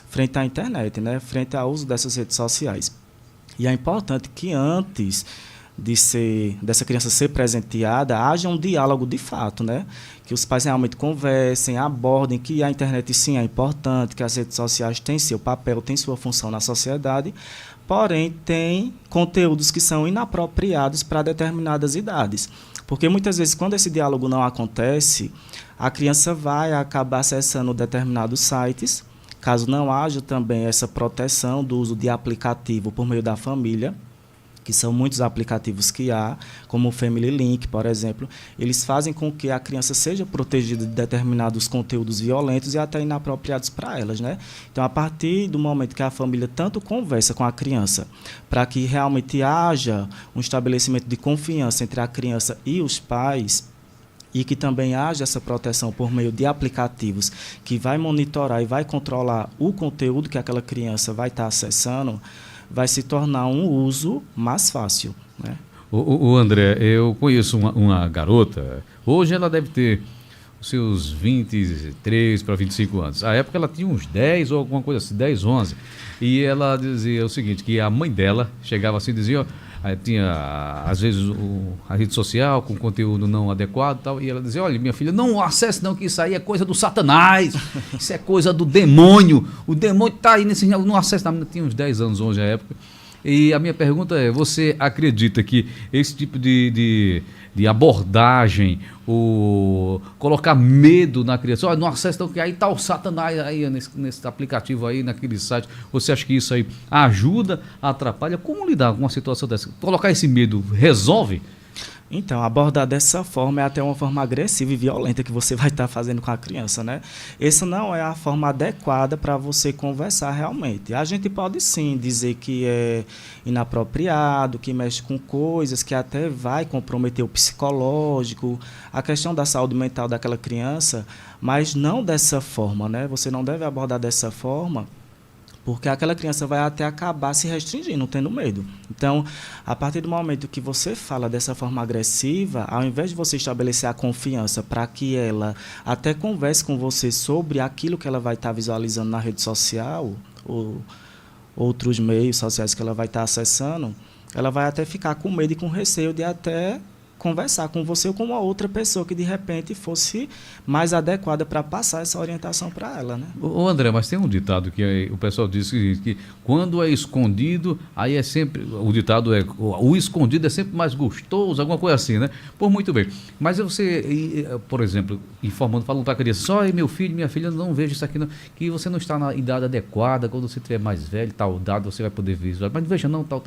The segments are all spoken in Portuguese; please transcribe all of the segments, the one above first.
frente à internet, né? Frente ao uso dessas redes sociais. E é importante que antes dessa criança ser presenteada, haja um diálogo de fato, né? Que os pais realmente conversem, abordem que a internet sim é importante, que as redes sociais têm seu papel, têm sua função na sociedade, porém tem conteúdos que são inapropriados para determinadas idades. Porque muitas vezes, quando esse diálogo não acontece, a criança vai acabar acessando determinados sites, caso não haja também essa proteção do uso de aplicativo por meio da família, que são muitos aplicativos que há, como o Family Link, por exemplo, eles fazem com que a criança seja protegida de determinados conteúdos violentos e até inapropriados para elas, né? Então, a partir do momento que a família tanto conversa com a criança, para que realmente haja um estabelecimento de confiança entre a criança e os pais, e que também haja essa proteção por meio de aplicativos que vai monitorar e vai controlar o conteúdo que aquela criança vai estar acessando, vai se tornar um uso mais fácil, né? O André, eu conheço uma garota, hoje ela deve ter os seus 23 para 25 anos. À época ela tinha uns 10 ou alguma coisa assim, 10, 11. E ela dizia o seguinte, que a mãe dela chegava assim e dizia, aí tinha às vezes a rede social com conteúdo não adequado e tal, e ela dizia, olha, minha filha, não acesse não, que isso aí é coisa do Satanás, isso é coisa do demônio, o demônio está aí nesse... Não acesse, não, tinha uns 10 anos hoje à época. E a minha pergunta é, você acredita que esse tipo de abordagem, colocar medo na criança, olha, não acesse não, que aí está o Satanás aí nesse aplicativo aí, naquele site, você acha que isso aí ajuda, atrapalha? Como lidar com uma situação dessa? Colocar esse medo resolve? Então, abordar dessa forma é até uma forma agressiva e violenta que você vai estar fazendo com a criança, né? Essa não é a forma adequada para você conversar realmente. A gente pode sim dizer que é inapropriado, que mexe com coisas que até vai comprometer o psicológico, a questão da saúde mental daquela criança, mas não dessa forma, né? Você não deve abordar dessa forma, porque aquela criança vai até acabar se restringindo, tendo medo. Então, a partir do momento que você fala dessa forma agressiva, ao invés de você estabelecer a confiança para que ela até converse com você sobre aquilo que ela vai estar visualizando na rede social, ou outros meios sociais que ela vai estar acessando, ela vai até ficar com medo e com receio de até conversar com você ou com uma outra pessoa que de repente fosse mais adequada para passar essa orientação para ela, né? Ô André, mas tem um ditado que o pessoal diz que quando é escondido, aí é sempre, o ditado é, o escondido é sempre mais gostoso, alguma coisa assim, né? Por muito bem. Mas você, por exemplo, falando para a criança, só meu filho, minha filha, não vejo isso aqui, não, que você não está na idade adequada, quando você tiver mais velho, tal dado, você vai poder ver isso. Mas veja, não, tal.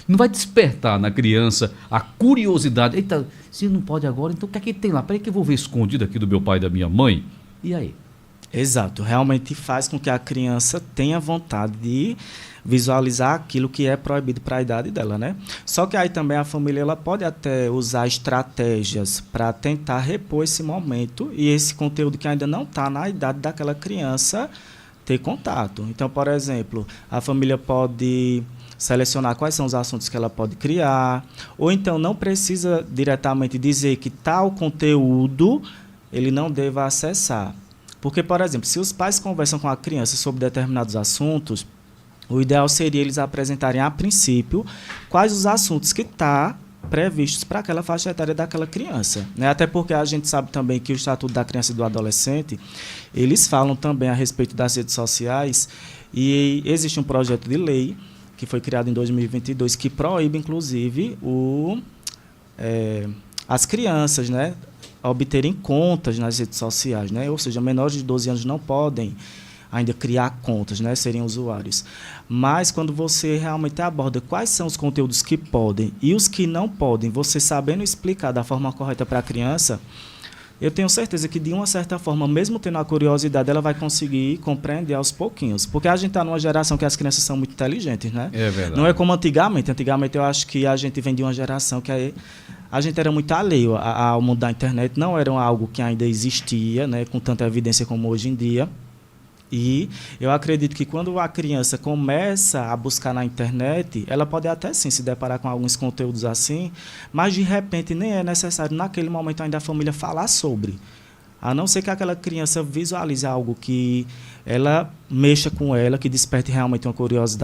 Não vai despertar na criança a curiosidade. Eita, se não pode agora, então o que é que tem lá? Peraí que eu vou ver escondido aqui do meu pai e da minha mãe. E aí? Exato, realmente faz com que a criança tenha vontade de visualizar aquilo que é proibido para a idade dela, né? Só que aí também a família ela pode até usar estratégias para tentar repor esse momento e esse conteúdo que ainda não está na idade daquela criança ter contato. Então, por exemplo, a família pode selecionar quais são os assuntos que ela pode criar, ou então não precisa diretamente dizer que tal conteúdo ele não deva acessar. Porque, por exemplo, se os pais conversam com a criança sobre determinados assuntos, o ideal seria eles apresentarem a princípio quais os assuntos que estão previstos para aquela faixa etária daquela criança, né? Até porque a gente sabe também que o Estatuto da Criança e do Adolescente, eles falam também a respeito das redes sociais e existe um projeto de lei que foi criado em 2022, que proíbe, inclusive, as crianças, né, obterem contas nas redes sociais, né? Ou seja, menores de 12 anos não podem ainda criar contas, né, serem usuários. Mas quando você realmente aborda quais são os conteúdos que podem e os que não podem, você sabendo explicar da forma correta para a criança, eu tenho certeza que, de uma certa forma, mesmo tendo a curiosidade, ela vai conseguir compreender aos pouquinhos. Porque a gente está numa geração que as crianças são muito inteligentes, né? É verdade. Não é como antigamente. Antigamente, eu acho que a gente vem de uma geração que a gente era muito alheio ao mundo da internet. Não era algo que ainda existia, né, com tanta evidência como hoje em dia. E eu acredito que quando a criança começa a buscar na internet, ela pode até sim se deparar com alguns conteúdos assim, mas de repente nem é necessário naquele momento ainda a família falar sobre. A não ser que aquela criança visualize algo que ela mexa com ela, que desperte realmente uma curiosidade